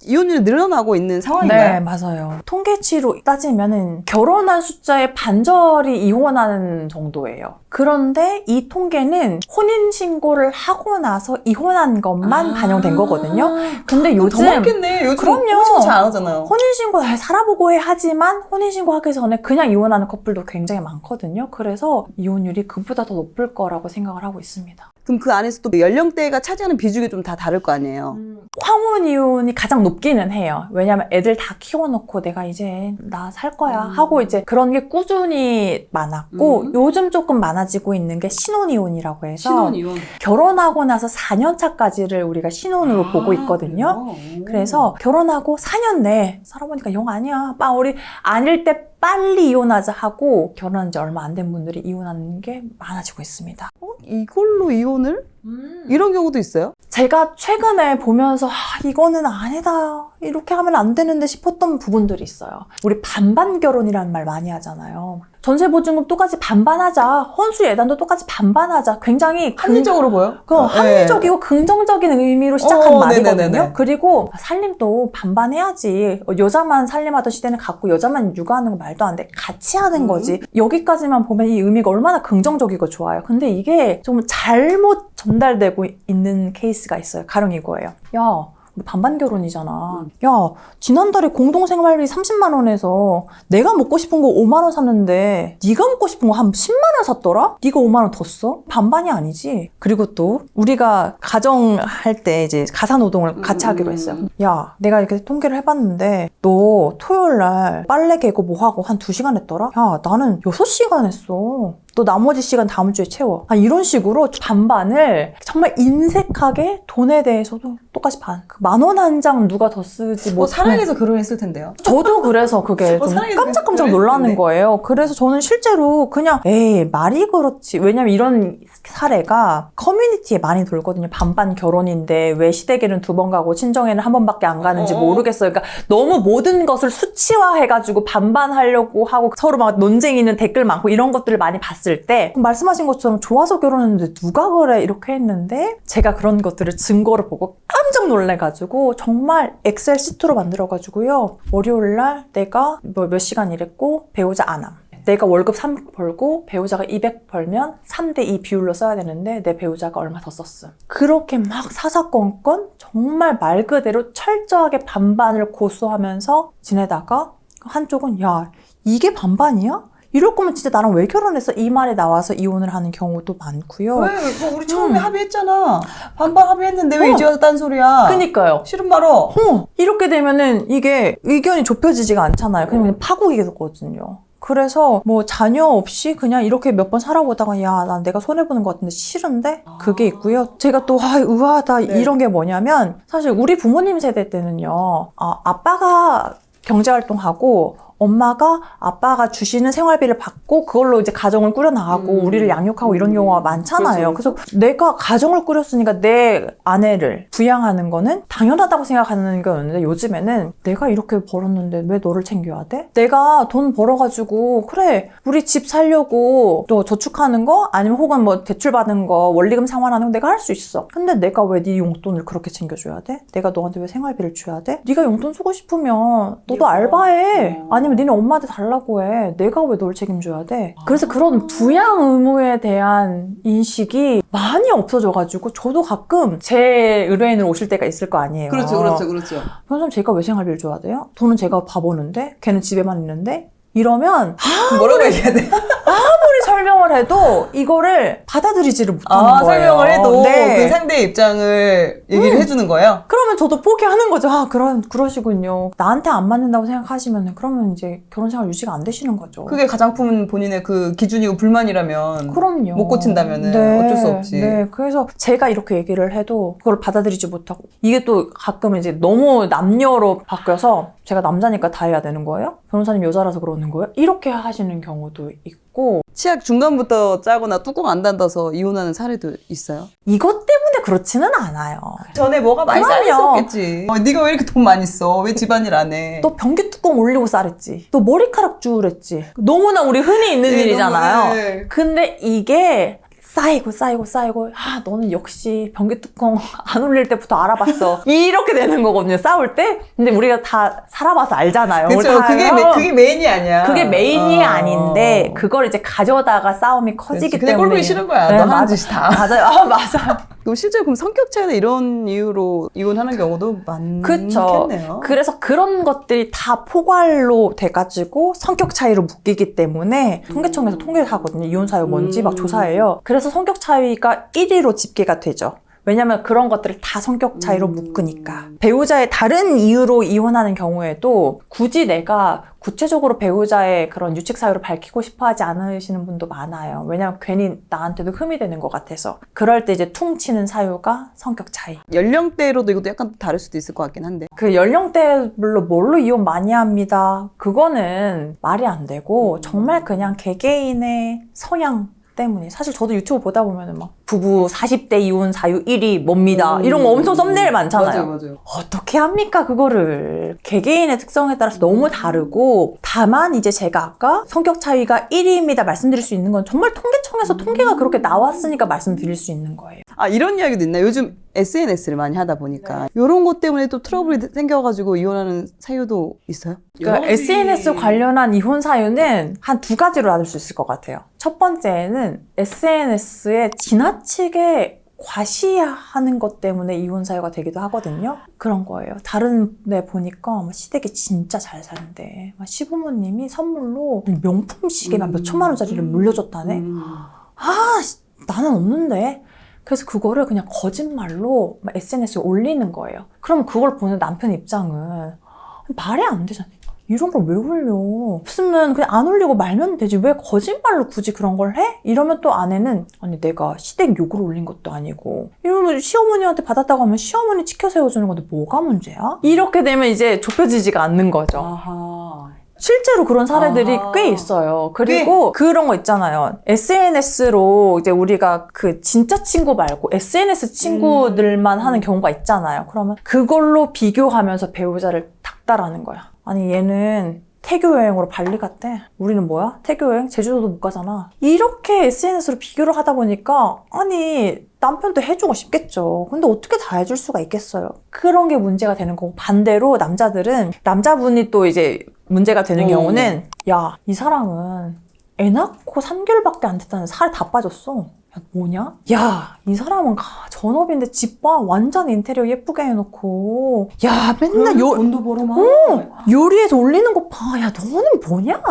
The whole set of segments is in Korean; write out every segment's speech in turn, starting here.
이혼율이 늘어나고 있는 상황인가요? 네, 맞아요. 통계치로 따지면은 결혼한 숫자의 반절이 이혼하는 정도예요. 그런데 이 통계는 혼인신고를 하고 나서 이혼한 것만 반영된 거거든요. 근데 요즘 더 많겠네. 요즘 그럼요. 혼인신고 잘 안 하잖아요. 혼인신고 잘 살아보고 해 하지만 혼인신고 하기 전에 그냥 이혼하는 커플도 굉장히 많거든요. 그래서 이혼율이 그보다 더 높을 거라고 생각을 하고 있습니다. 그럼 그 안에서 또 연령대가 차지하는 비중이 좀 다 다를 거 아니에요? 황혼 이혼이 가장 높기는 해요. 왜냐면 애들 다 키워놓고 내가 이제 나 살 거야 하고 이제 그런 게 꾸준히 많았고 요즘 조금 많아지고 있는 게 신혼 이혼이라고 해서 신혼이혼. 결혼하고 나서 4년 차까지를 우리가 신혼으로 보고 있거든요. 그래서 결혼하고 4년 내에 살아보니까 영 아니야. 우리 아닐 때 빨리 이혼하자 하고 결혼한 지 얼마 안 된 분들이 이혼하는 게 많아지고 있습니다. 이걸로 이혼을? 이런 경우도 있어요? 제가 최근에 보면서 이거는 아니다. 이렇게 하면 안 되는데 싶었던 부분들이 있어요. 우리 반반 결혼이라는 말 많이 하잖아요. 전세보증금 똑같이 반반하자. 혼수 예단도 똑같이 반반하자. 굉장히 합리적으로 보여? 합리적이고 긍정적인 의미로 시작한 말이거든요. 네네네네. 그리고 살림도 반반해야지. 여자만 살림하던 시대는 갔고 여자만 육아하는 건 말도 안 돼. 같이 하는 거지. 여기까지만 보면 이 의미가 얼마나 긍정적이고 좋아요. 근데 이게 좀 잘못 전달되고 있는 케이스가 있어요. 가령 이거예요. 야, 반반 결혼이잖아. 야, 지난달에 공동생활비 30만 원에서 내가 먹고 싶은 거 5만 원 샀는데 네가 먹고 싶은 거 한 10만 원 샀더라? 네가 5만 원 더 써? 반반이 아니지. 그리고 또 우리가 가정할 때 이제 가사노동을 같이 하기로 했어요. 야, 내가 이렇게 통계를 해봤는데 너 토요일 날 빨래 개고 뭐 하고 한 2시간 했더라? 야, 나는 6시간 했어. 또 나머지 시간 다음 주에 채워. 이런 식으로 반반을 정말 인색하게 돈에 대해서도 똑같이 반. 10,000원 한 장 누가 더 쓰지 뭐 사랑해서 결혼했을 텐데요. 저도 그래서 그게 좀 사랑해서 깜짝깜짝 결혼했을 놀라는 텐데. 거예요. 그래서 저는 실제로 그냥 말이 그렇지. 왜냐면 이런 사례가 커뮤니티에 많이 돌거든요. 반반 결혼인데 왜 시댁에는 2번 가고 친정에는 1번밖에 안 가는지 모르겠어요. 그러니까 너무 모든 것을 수치화해가지고 반반하려고 하고 서로 막 논쟁이 있는 댓글 많고 이런 것들을 많이 봤을 때 말씀하신 것처럼 좋아서 결혼했는데 누가 그래 이렇게 했는데 제가 그런 것들을 증거를 보고 깜짝 놀래가지고 정말 엑셀 시트로 만들어가지고요. 월요일날 내가 몇 시간 일했고 배우자 안함. 내가 월급 300 벌고 배우자가 200 벌면 3대2 비율로 써야 되는데 내 배우자가 얼마 더 썼음. 그렇게 막 사사건건 정말 말 그대로 철저하게 반반을 고수하면서 지내다가 한쪽은 야 이게 반반이야? 이럴 거면 진짜 나랑 왜 결혼했어? 이 말이 나와서 이혼을 하는 경우도 많고요. 왜? 우리 처음에 합의했잖아. 반반 합의했는데 왜 이제 와서 딴소리야? 그니까요. 싫은 말어. 이렇게 되면은 이게 의견이 좁혀지지가 않잖아요. 그냥 파국이 되거든요. 그래서 뭐 자녀 없이 그냥 이렇게 몇 번 살아보다가 야, 난 내가 손해보는 것 같은데 싫은데? 그게 있고요. 제가 또 의아하다 이런 게 뭐냐면 사실 우리 부모님 세대 때는요. 아빠가 경제활동하고 엄마가 아빠가 주시는 생활비를 받고 그걸로 이제 가정을 꾸려나가고 우리를 양육하고 이런 경우가 많잖아요. 그렇죠. 그래서 내가 가정을 꾸렸으니까 내 아내를 부양하는 거는 당연하다고 생각하는 거였는데 요즘에는 내가 이렇게 벌었는데 왜 너를 챙겨야 돼? 내가 돈 벌어가지고 그래 우리 집 살려고 또 저축하는 거 아니면 혹은 뭐 대출받은 거 원리금 상환하는 거 내가 할 수 있어. 근데 내가 왜 네 용돈을 그렇게 챙겨줘야 돼? 내가 너한테 왜 생활비를 줘야 돼? 네가 용돈 쓰고 싶으면 너도 알바해. 아니면 니네 엄마한테 달라고 해. 내가 왜 널 책임져야 돼? 그래서 그런 부양 의무에 대한 인식이 많이 없어져가지고 저도 가끔 제 의뢰인을 오실 때가 있을 거 아니에요. 그렇죠. 변호사님 제가 왜 생활비를 줘야 돼요? 돈은 제가 바보는데? 걔는 집에만 있는데? 이러면 뭐라고 얘기해야 돼? 아무리 설명을 해도 이거를 받아들이지를 못하는 거예요. 설명을 해도 네. 그 상대의 입장을 얘기를 해주는 거예요? 그러면 저도 포기하는 거죠. 그러시군요. 나한테 안 맞는다고 생각하시면 그러면 이제 결혼 생활 유지가 안 되시는 거죠. 그게 가장품은 본인의 그 기준이고 불만이라면 그럼요. 못 고친다면은 어쩔 수 없지. 네. 그래서 제가 이렇게 얘기를 해도 그걸 받아들이지 못하고 이게 또 가끔은 이제 너무 남녀로 바뀌어서 제가 남자니까 다 해야 되는 거예요? 변호사님 여자라서 그러는 거예요? 이렇게 하시는 경우도 있고 치약 중간부터 짜거나 뚜껑 안 닫아서 이혼하는 사례도 있어요? 이것 때문에 그렇지는 않아요. 전에 뭐가 많이 그럼요. 쌓였었겠지. 네가 왜 이렇게 돈 많이 써? 왜 집안일 안 해? 또 변기 뚜껑 올리고 쌀했지. 또 머리카락 주울했지. 너무나 우리 흔히 있는 네, 일이잖아요. 너무, 네. 근데 이게 쌓이고 너는 역시 변기뚜껑 안 올릴 때부터 알아봤어. 이렇게 되는 거거든요, 싸울 때. 근데 우리가 다 살아봐서 알잖아요. 그렇죠. 그게 메인이 아니야. 그게 메인이 아닌데 그걸 이제 가져다가 싸움이 커지기 그냥 때문에 꼴보기 싫은 거야. 네, 너 하는 짓이 다. 맞아요. 맞아요. 그럼 실제로 그럼 성격 차이나 이런 이유로 이혼하는 경우도 그쵸. 많겠네요. 그래서 그런 것들이 다 포괄로 돼가지고 성격 차이로 묶이기 때문에 통계청에서 통계를 하거든요. 이혼 사유 뭔지 막 조사해요. 그래서 성격 차이가 1위로 집계가 되죠. 왜냐면 그런 것들을 다 성격 차이로 묶으니까. 배우자의 다른 이유로 이혼하는 경우에도 굳이 내가 구체적으로 배우자의 그런 유책 사유를 밝히고 싶어 하지 않으시는 분도 많아요. 왜냐면 괜히 나한테도 흠이 되는 것 같아서. 그럴 때 이제 퉁치는 사유가 성격 차이. 연령대로도 이것도 약간 다를 수도 있을 것 같긴 한데. 그 연령대별로 뭘로 이혼 많이 합니다. 그거는 말이 안 되고 정말 그냥 개개인의 성향 때문에. 사실 저도 유튜브 보다 보면은 막 부부 40대 이혼 사유 1위 뭡니다. 이런 거 엄청 썸네일 많잖아요. 맞아요. 어떻게 합니까, 그거를. 개개인의 특성에 따라서 너무 다르고, 다만 이제 제가 아까 성격 차이가 1위입니다 말씀드릴 수 있는 건 정말 통계청에서 통계가 그렇게 나왔으니까 말씀드릴 수 있는 거예요. 아, 이런 이야기도 있나요? 요즘 SNS를 많이 하다 보니까 이런 것 때문에 또 트러블이 생겨가지고 이혼하는 사유도 있어요? 그러니까 SNS 관련한 이혼 사유는 한 두 가지로 나눌 수 있을 것 같아요. 첫 번째는 SNS에 지나치게 과시하는 것 때문에 이혼 사유가 되기도 하거든요. 그런 거예요. 다른 데 보니까 시댁이 진짜 잘 사는데 시부모님이 선물로 명품 시계 몇 천만 원짜리를 물려줬다네. 나는 없는데. 그래서 그거를 그냥 거짓말로 SNS에 올리는 거예요. 그럼 그걸 보는 남편 입장은 말이 안 되잖아요. 이런 걸 왜 올려? 없으면 그냥 안 올리고 말면 되지. 왜 거짓말로 굳이 그런 걸 해? 이러면 또 아내는 아니 내가 시댁 욕을 올린 것도 아니고 이러면 시어머니한테 받았다고 하면 시어머니 치켜 세워주는 건데 뭐가 문제야? 이렇게 되면 이제 좁혀지지가 않는 거죠. 아하. 실제로 그런 사례들이 꽤 있어요. 그리고 그런 거 있잖아요. SNS로 이제 우리가 그 진짜 친구 말고 SNS 친구들만 하는 경우가 있잖아요. 그러면 그걸로 비교하면서 배우자를 닥달하는 거야. 아니 얘는 태교 여행으로 발리 갔대. 우리는 뭐야? 태교 여행? 제주도도 못 가잖아. 이렇게 SNS로 비교를 하다 보니까 아니 남편도 해주고 싶겠죠. 근데 어떻게 다 해줄 수가 있겠어요. 그런 게 문제가 되는 거고, 반대로 남자분이 또 이제 문제가 되는 경우는 야, 이 사람은 애 낳고 3개월밖에 안 됐다는데 살이 다 빠졌어. 야, 뭐냐? 야, 이 사람은 전업인데 집 봐. 완전 인테리어 예쁘게 해놓고. 야, 맨날 돈도 벌어만. 요리해서 올리는 거 봐. 야, 너는 뭐냐?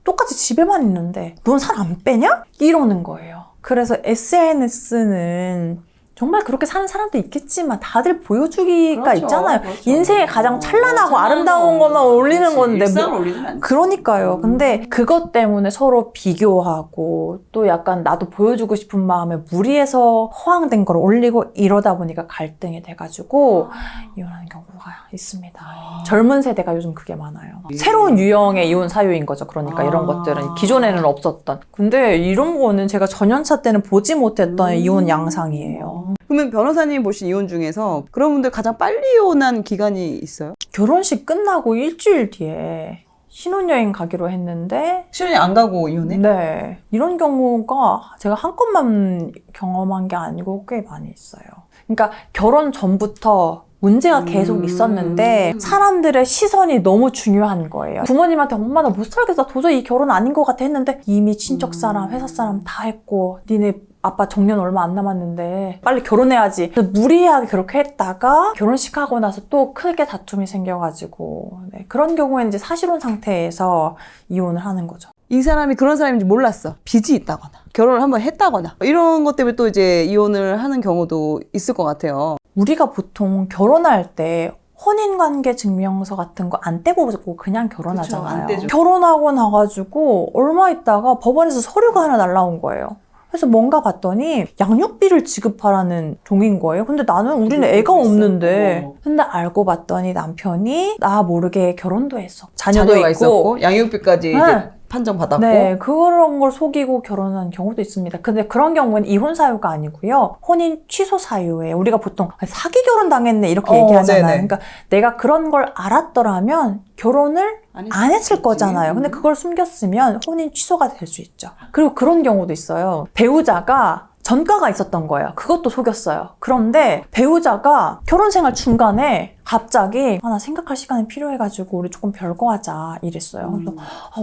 똑같이 집에만 있는데 넌 살 안 빼냐? 이러는 거예요. 그래서 SNS는 정말 그렇게 사는 사람도 있겠지만 다들 보여주기가 그렇죠, 있잖아요. 그렇죠. 인생에 가장 찬란하고 아름다운 것만 올리는 건데 일상을 올리진 않지. 그러니까요. 근데 그것 때문에 서로 비교하고 또 약간 나도 보여주고 싶은 마음에 무리해서 허황된 걸 올리고 이러다 보니까 갈등이 돼가지고 이혼하는 경우가 있습니다. 젊은 세대가 요즘 그게 많아요. 새로운 유형의 이혼 사유인 거죠. 그러니까 이런 것들은 기존에는 없었던. 근데 이런 거는 제가 전연차 때는 보지 못했던 이혼 양상이에요. 그러면 변호사님 보신 이혼 중에서 그런 분들 가장 빨리 이혼한 기간이 있어요? 결혼식 끝나고 일주일 뒤에 신혼여행 가기로 했는데 신혼여행 안 가고 이혼해? 네. 이런 경우가 제가 한 건만 경험한 게 아니고 꽤 많이 있어요. 그러니까 결혼 전부터 문제가 계속 있었는데 사람들의 시선이 너무 중요한 거예요. 부모님한테 엄마 나 못 살겠어. 도저히 이 결혼 아닌 것 같아 했는데 이미 친척 사람, 회사 사람 다 했고 니네 아빠 정년 얼마 안 남았는데 빨리 결혼해야지. 그래서 무리하게 그렇게 했다가 결혼식 하고 나서 또 크게 다툼이 생겨가지고 그런 경우에는 이제 사실혼 상태에서 이혼을 하는 거죠. 이 사람이 그런 사람인지 몰랐어. 빚이 있다거나 결혼을 한번 했다거나 이런 것 때문에 또 이제 이혼을 하는 경우도 있을 것 같아요. 우리가 보통 결혼할 때 혼인관계 증명서 같은 거 안 떼고 그냥 결혼하잖아요. 그쵸, 안 떼죠. 결혼하고 나가지고 얼마 있다가 법원에서 서류가 하나 날라온 거예요. 그래서 뭔가 봤더니 양육비를 지급하라는 종인 거예요. 근데 나는 우리는 애가 없는데. 근데 알고 봤더니 남편이 나 모르게 결혼도 했어. 자녀가 있었고 양육비까지 이제 판정받았고. 네, 그런 걸 속이고 결혼한 경우도 있습니다. 근데 그런 경우는 이혼 사유가 아니고요. 혼인 취소 사유예요. 우리가 보통 사기 결혼 당했네 이렇게 얘기하잖아요. 네네. 그러니까 내가 그런 걸 알았더라면 결혼을 안 했을 거잖아요. 근데 그걸 숨겼으면 혼인 취소가 될 수 있죠. 그리고 그런 경우도 있어요. 배우자가 전과가 있었던 거예요. 그것도 속였어요. 그런데 배우자가 결혼 생활 중간에 갑자기 나 생각할 시간이 필요해가지고 우리 조금 별거 하자 이랬어요. 그래서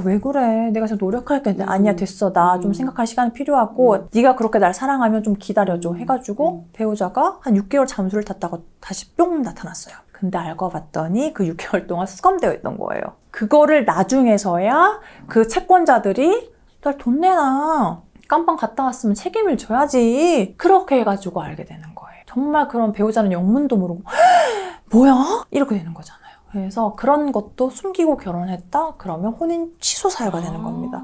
왜 그래? 내가 진짜 노력할게. 아니야 됐어. 나 좀 생각할 시간이 필요하고 네가 그렇게 날 사랑하면 좀 기다려줘 해가지고 배우자가 한 6개월 잠수를 탔다가 다시 뿅 나타났어요. 근데 알고 봤더니 그 6개월 동안 수감되어 있던 거예요. 그거를 나중에서야 그 채권자들이 날 돈 내놔. 깜빵 갔다 왔으면 책임을 져야지. 그렇게 해가지고 알게 되는 거예요. 정말 그런 배우자는 영문도 모르고 뭐야? 이렇게 되는 거잖아요. 그래서 그런 것도 숨기고 결혼했다? 그러면 혼인 취소 사유가 되는 겁니다.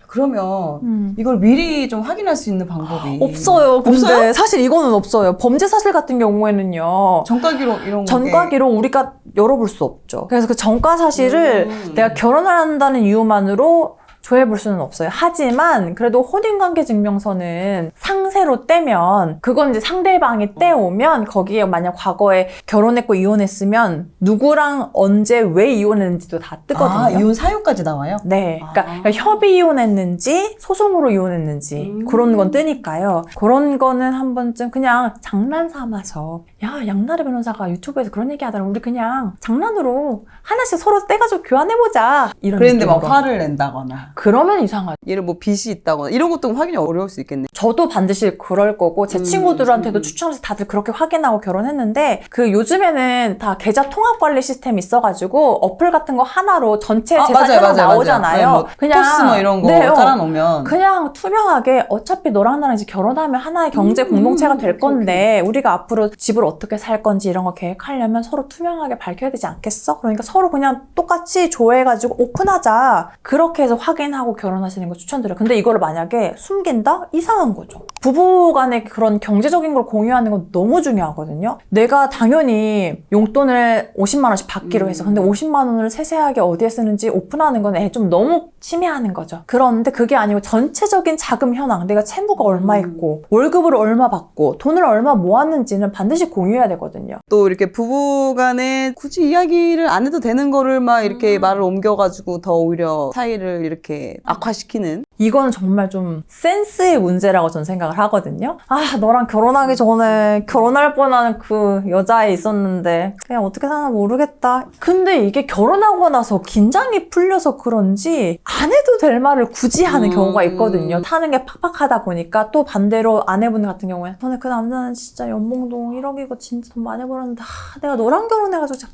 그러면 이걸 미리 좀 확인할 수 있는 방법이 없어요. 근데 없어요? 사실 이거는 없어요. 범죄 사실 같은 경우에는요. 전과 기록 이런 거 전과 기록 우리가 열어볼 수 없죠. 그래서 그 전과 사실을 내가 결혼을 한다는 이유만으로 조회해볼 수는 없어요. 하지만 그래도 혼인관계증명서는 상세로 떼면 그건 이제 상대방이 떼오면 거기에 만약 과거에 결혼했고 이혼했으면 누구랑 언제 왜 이혼했는지도 다 뜨거든요. 이혼 사유까지 나와요? 네. 그러니까 협의 이혼했는지 소송으로 이혼했는지 그런 건 뜨니까요. 그런 거는 한 번쯤 그냥 장난 삼아서 야, 양나래 변호사가 유튜브에서 그런 얘기 하더라. 우리 그냥 장난으로 하나씩 서로 떼가지고 교환해보자. 이런 그랬는데 막 느낌으로. 화를 낸다거나 그러면 이상하죠. 얘를 뭐 빚이 있다거나 이런 것도 확인이 어려울 수 있겠네. 저도 반드시 그럴 거고 제 친구들한테도 추천해서 다들 그렇게 확인하고 결혼했는데 그 요즘에는 다 계좌 통합 관리 시스템이 있어가지고 어플 같은 거 하나로 전체 재산 현황 나오잖아요. 뭐 토스 뭐 이런 거 깔아놓으면 그냥 투명하게 어차피 너랑 나랑 이제 결혼하면 하나의 경제 공동체가 될 건데 우리가 앞으로 집을 어떻게 살 건지 이런 거 계획하려면 서로 투명하게 밝혀야 되지 않겠어? 그러니까 서로 그냥 똑같이 조회해가지고 오픈하자. 그렇게 해서 확인하고 결혼하시는 거 추천드려요. 근데 이거를 만약에 숨긴다? 이상한 거죠. 부부 간의 그런 경제적인 걸 공유하는 건 너무 중요하거든요. 내가 당연히 용돈을 50만 원씩 받기로 해서 근데 50만 원을 세세하게 어디에 쓰는지 오픈하는 건 좀 너무 침해하는 거죠. 그런데 그게 아니고 전체적인 자금 현황, 내가 채무가 얼마 있고 월급을 얼마 받고 돈을 얼마 모았는지는 반드시 공유해야 되거든요. 또 이렇게 부부 간에 굳이 이야기를 안 해도 되는 거를 막 이렇게 말을 옮겨가지고 더 오히려 사이를 이렇게 악화시키는 이거는 정말 좀 센스의 문제라고 저는 생각을 하거든요. 너랑 결혼하기 전에 결혼할 뻔한 그 여자애 있었는데 그냥 어떻게 사나 모르겠다. 근데 이게 결혼하고 나서 긴장이 풀려서 그런지 안 해도 될 말을 굳이 하는 경우가 있거든요. 타는 게 팍팍하다 보니까 또 반대로 아내분 같은 경우에 근데 그 남자는 진짜 연봉도 1억이고 진짜 돈 많이 벌었는데 내가 너랑 결혼해가지고 진짜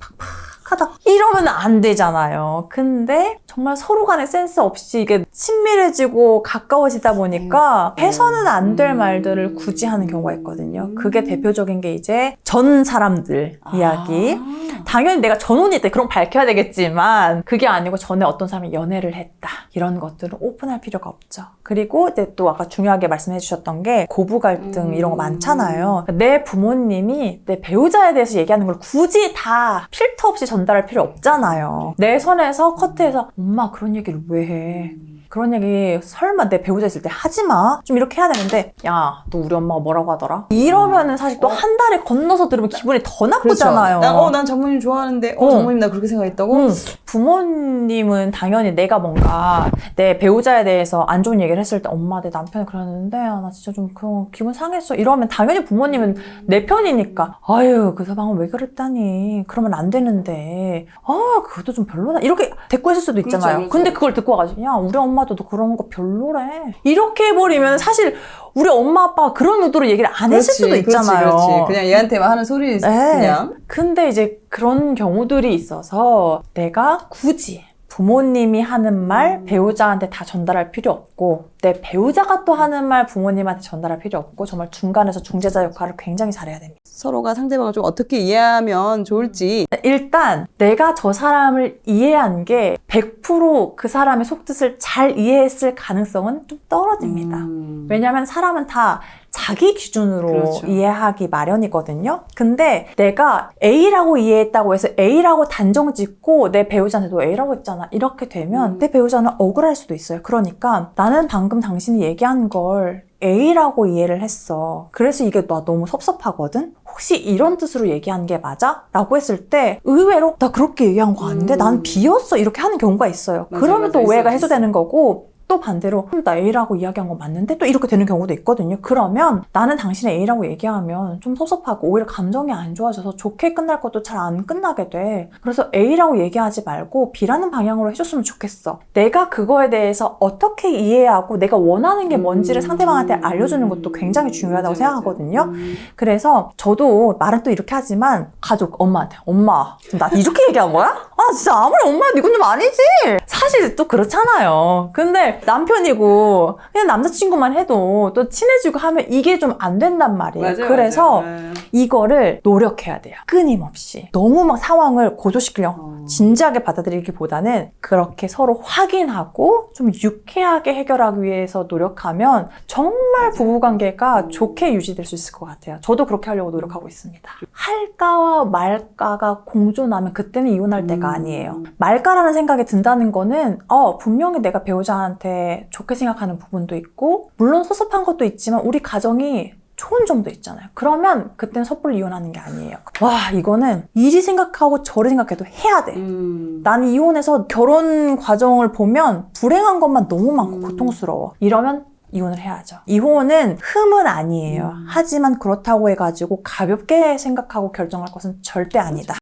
팍팍하다. 이러면 안 되잖아요. 근데 정말 서로 간에 센스 없이 이게 친밀해지고 가까워지다 보니까 해서는 안 될 말들을 굳이 하는 경우가 있거든요. 그게 대표적인 게 이제 전 사람들 이야기. 당연히 내가 전혼이 때 그런 거 밝혀야 되겠지만 그게 아니고 전에 어떤 사람이 연애를 했다. 이런 것들은 오픈할 필요가 없죠. 그리고 이제 또 아까 중요하게 말씀해 주셨던 게 고부 갈등 이런 거 많잖아요. 내 부모님이 내 배우자에 대해서 얘기하는 걸 굳이 다 필터 없이 전달할 필요 없잖아요. 내 선에서 커트해서 엄마 그런 얘기를 왜 해? 그런 얘기 설마 내 배우자 있을 때 하지 마. 좀 이렇게 해야 되는데 야, 너 우리 엄마가 뭐라고 하더라? 이러면은 사실 또 한 달에 건너서 들으면 기분이 더 나쁘잖아요. 그렇죠. 난 장모님 좋아하는데 장모님 나 그렇게 생각했다고? 부모님은 당연히 내가 뭔가 내 배우자에 대해서 안 좋은 얘기를 했을 때 엄마 내 남편이 그러는데 나 진짜 좀 그런 기분 상했어. 이러면 당연히 부모님은 내 편이니까 아유 그 사방은 왜 그랬다니. 그러면 안 되는데 그것도 좀 별로다. 이렇게 대꾸 했을 수도 있잖아요. 그렇죠. 근데 그걸 듣고 와가지고 야 우리 엄마도 너 그런 거 별로래. 이렇게 해버리면 사실 우리 엄마 아빠가 그런 의도로 얘기를 안 했을 수도 있잖아요. 그렇지. 그냥 얘한테만 하는 소리 그냥. 근데 이제 그런 경우들이 있어서 내가 굳이 부모님이 하는 말 배우자한테 다 전달할 필요 없고 내 배우자가 또 하는 말 부모님한테 전달할 필요 없고 정말 중간에서 중재자 역할을 굉장히 잘해야 됩니다. 서로가 상대방을 좀 어떻게 이해하면 좋을지. 일단 내가 저 사람을 이해한 게 100% 그 사람의 속뜻을 잘 이해했을 가능성은 좀 떨어집니다. 왜냐하면 사람은 다 자기 기준으로 그렇죠. 이해하기 마련이거든요. 근데 내가 A라고 이해했다고 해서 A라고 단정 짓고 내 배우자한테 너 A라고 했잖아. 이렇게 되면 내 배우자는 억울할 수도 있어요. 그러니까 나는 방금 당신이 얘기한 걸 A라고 이해를 했어. 그래서 이게 나 너무 섭섭하거든? 혹시 이런 뜻으로 얘기한 게 맞아? 라고 했을 때 의외로 나 그렇게 얘기한 거 아닌데 난 B였어. 이렇게 하는 경우가 있어요. 그러면 또 오해가 해소되는 거고 또 반대로 나 A라고 이야기한 거 맞는데? 또 이렇게 되는 경우도 있거든요. 그러면 나는 당신의 A라고 얘기하면 좀 섭섭하고 오히려 감정이 안 좋아져서 좋게 끝날 것도 잘 안 끝나게 돼. 그래서 A라고 얘기하지 말고 B라는 방향으로 해줬으면 좋겠어. 내가 그거에 대해서 어떻게 이해하고 내가 원하는 게 뭔지를 상대방한테 알려주는 것도 굉장히 중요하다고 생각하거든요. 그래서 저도 말은 또 이렇게 하지만 가족, 엄마한테 엄마 지금 나한테 이렇게 얘기한 거야? 아 진짜 아무리 엄마야 이건 좀 아니지. 사실 또 그렇잖아요. 근데 남편이고 그냥 남자친구만 해도 또 친해지고 하면 이게 좀 안 된단 말이에요. 맞아요, 그래서 맞아요. 이거를 노력해야 돼요. 끊임없이. 너무 막 상황을 고조시키려고 진지하게 받아들이기보다는 그렇게 서로 확인하고 좀 유쾌하게 해결하기 위해서 노력하면 정말 부부관계가 좋게 유지될 수 있을 것 같아요. 저도 그렇게 하려고 노력하고 있습니다. 할까와 말까가 공존하면 그때는 이혼할 때가 아니에요. 말까라는 생각이 든다는 거는 분명히 내가 배우자한테 좋게 생각하는 부분도 있고 물론 섭섭한 것도 있지만 우리 가정이 좋은 점도 있잖아요. 그러면 그때는 섣불리 이혼하는 게 아니에요. 와 이거는 이리 생각하고 저리 생각해도 해야 돼. 나는 이혼해서 결혼 과정을 보면 불행한 것만 너무 많고 고통스러워. 이러면 이혼을 해야죠. 이혼은 흠은 아니에요. 하지만 그렇다고 해가지고 가볍게 생각하고 결정할 것은 절대 아니다.